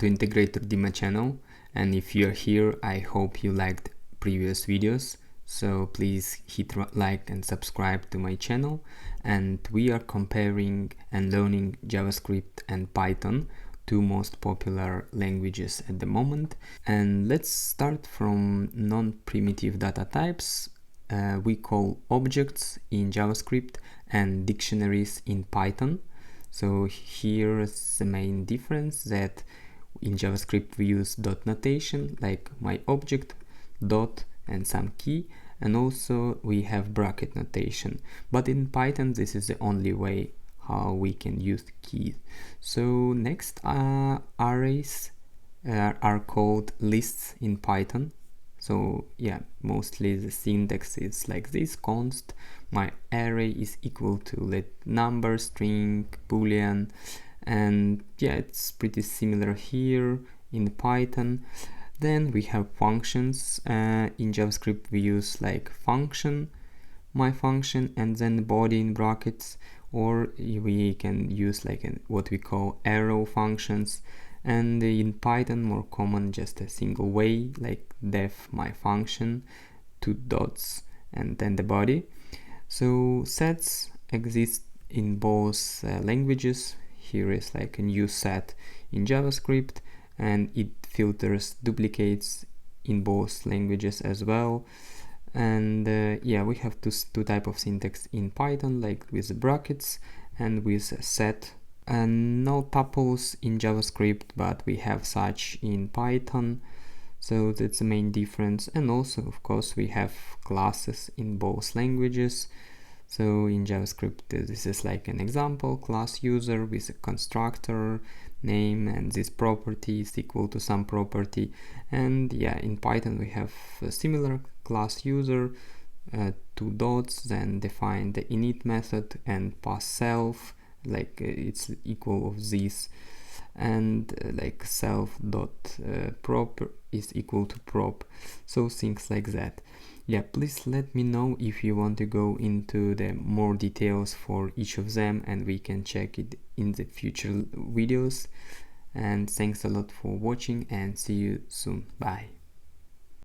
to integrator Dima channel, and if you're here, I hope you liked previous videos, so please hit like and subscribe to my channel. And we are comparing and learning JavaScript and Python, two most popular languages at the moment. And let's start from non-primitive data types. We call objects in JavaScript and dictionaries in Python. So here's the main difference, that in JavaScript we use dot notation, like my object, dot and some key, and also we have bracket notation. But in Python this is the only way how we can use keys. So next, arrays are called lists in Python. So yeah, mostly the syntax is like this: const, my array is equal to number, string, boolean, and yeah, it's pretty similar here in Python. Then we have functions. In JavaScript we use like function, my function, and then body in brackets, or we can use what we call arrow functions. And in Python, more common, just a single way, like def my function, two dots, and then the body. So sets exist in both languages. Here is like a new set in JavaScript, and it filters duplicates in both languages as well. And yeah, we have two type of syntax in Python, like with brackets and with set. And no tuples in JavaScript, but we have such in Python, so that's the main difference. And also, of course, we have classes in both languages. So in JavaScript, this is like an example class user with a constructor name, and this property is equal to some property. And yeah, in Python we have a similar class user, two dots, then define the init method and pass self, like it's equal of this, and like self dot prop is equal to prop, so things like that. Yeah, please let me know if you want to go into the more details for each of them, and we can check it in the future videos. And thanks a lot for watching, and see you soon. Bye.